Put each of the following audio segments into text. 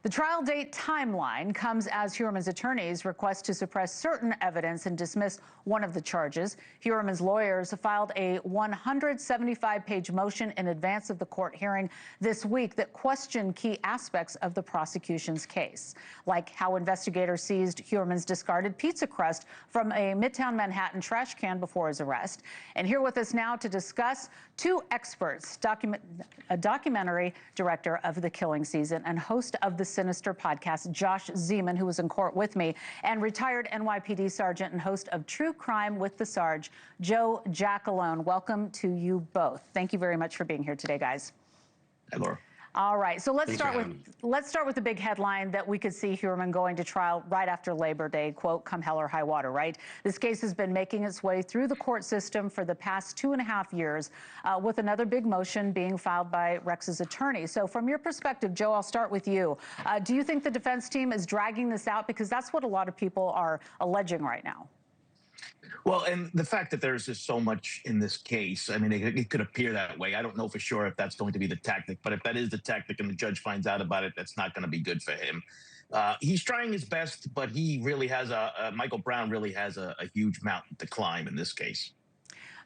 The trial date timeline comes as Heuermann's attorneys request to suppress certain evidence and dismiss one of the charges. Heuermann's lawyers filed a 175-page motion in advance of the court hearing this week that questioned key aspects of the prosecution's case, like how investigators seized Heuermann's discarded pizza crust from a Midtown Manhattan trash can before his arrest. And here with us now to discuss, two experts, a documentary director of The Killing Season and host of the Sinister podcast, Josh Zeman, who was in court with me, and retired NYPD sergeant and host of True Crime with the Sarge, Joe Giacalone. Welcome to you both. Thank you very much for being here today, guys. Hi, Laura. All right, so let's start with the big headline that we could see Heuermann going to trial right after Labor Day, quote, come hell or high water, right? This case has been making its way through the court system for the past 2.5 years, with another big motion being filed by Rex's attorney. So from your perspective, Joe, I'll start with you. Do you think the defense team is dragging this out? Because that's what a lot of people are alleging right now. Well, and the fact that there's just so much in this case, I mean, it could appear that way. I don't know for sure if that's going to be the tactic, but if that is the tactic and the judge finds out about it, that's not going to be good for him. He's trying his best, but he really has Michael Brown really has a huge mountain to climb in this case.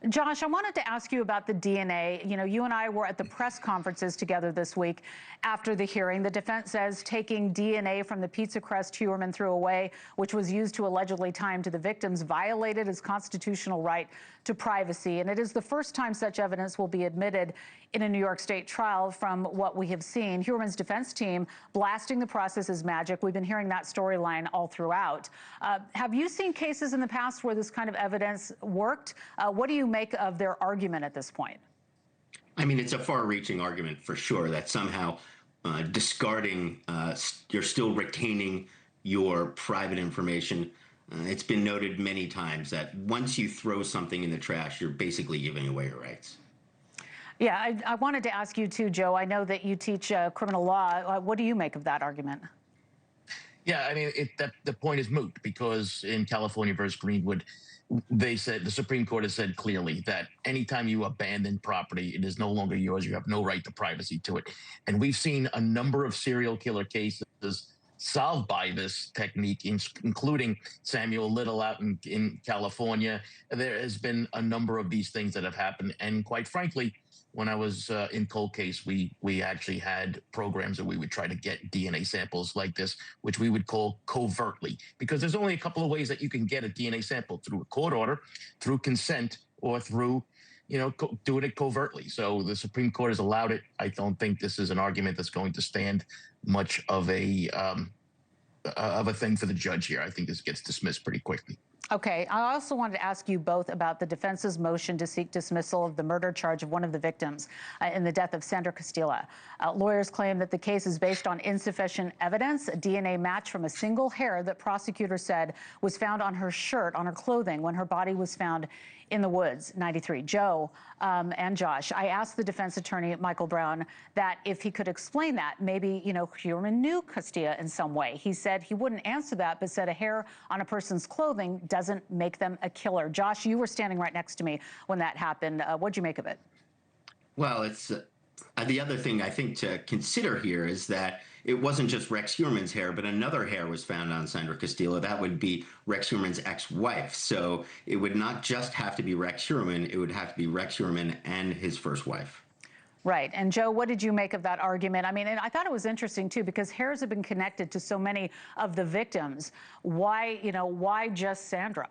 Josh, I wanted to ask you about the DNA. You know, you and I were at the press conferences together this week after the hearing. The defense says taking DNA from the pizza crust Heuermann threw away, which was used to allegedly tie him to the victims, violated his constitutional right to privacy. And it is the first time such evidence will be admitted in a New York State trial from what we have seen. Heuermann's defense team blasting the process as magic. We've been hearing that storyline all throughout. Have you seen cases in the past where this kind of evidence worked? What do you make of their argument at this point? I mean, it's a far-reaching argument for sure that somehow discarding, you're still retaining your private information. It's been noted many times that once you throw something in the trash, you're basically giving away your rights. Yeah, I wanted to ask you too, Joe. I know that you teach criminal law. What do you make of that argument? Yeah, I mean, the point is moot because in California versus Greenwood, they said, the Supreme Court has said clearly that anytime you abandon property, it is no longer yours. You have no right to privacy to it. And we've seen a number of serial killer cases solved by this technique, including Samuel Little out in California. There has been a number of these things that have happened. And quite frankly, when I was in cold case, we actually had programs that we would try to get DNA samples like this, which we would call covertly, because there's only a couple of ways that you can get a DNA sample: through a court order, through consent, or through, doing it covertly. So the Supreme Court has allowed it. I don't think this is an argument that's going to stand much of a thing for the judge here. I think this gets dismissed pretty quickly. Okay, I also wanted to ask you both about the defense's motion to seek dismissal of the murder charge of one of the victims in the death of Sandra Castilla. Lawyers claim that the case is based on insufficient evidence, a DNA match from a single hair that prosecutors said was found on her shirt, on her clothing, when her body was found in the woods, 93. Joe and Josh, I asked the defense attorney, Michael Brown, that if he could explain that, maybe, Heuermann knew Castilla in some way. He said he wouldn't answer that, but said a hair on a person's clothing doesn't make them a killer. Josh, you were standing right next to me when that happened. What'd you make of it? Well, it's the other thing I think to consider here is that it wasn't just Rex Heuermann's hair, but another hair was found on Sandra Castilla. That would be Rex Heuermann's ex-wife. So it would not just have to be Rex Heuermann, it would have to be Rex Heuermann and his first wife. Right. And Joe, what did you make of that argument? I mean, and I thought it was interesting, too, because hairs have been connected to so many of the victims. Why just Sandra?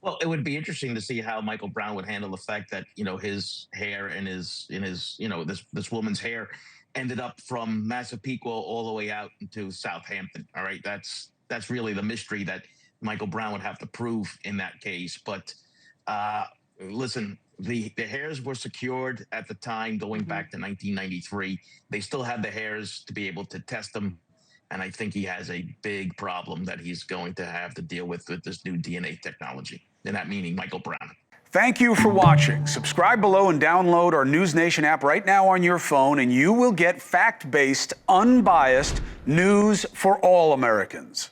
Well, it would be interesting to see how Michael Brown would handle the fact that, his hair and this woman's hair ended up from Massapequa all the way out into Southampton. All right. That's really the mystery that Michael Brown would have to prove in that case. But listen, the hairs were secured at the time going back to 1993. They still have the hairs to be able to test them. And I think he has a big problem that he's going to have to deal with this new DNA technology. And that meaning Michael Brown. Thank you for watching. Subscribe below and download our NewsNation app right now on your phone, and you will get fact-based, unbiased news for all Americans.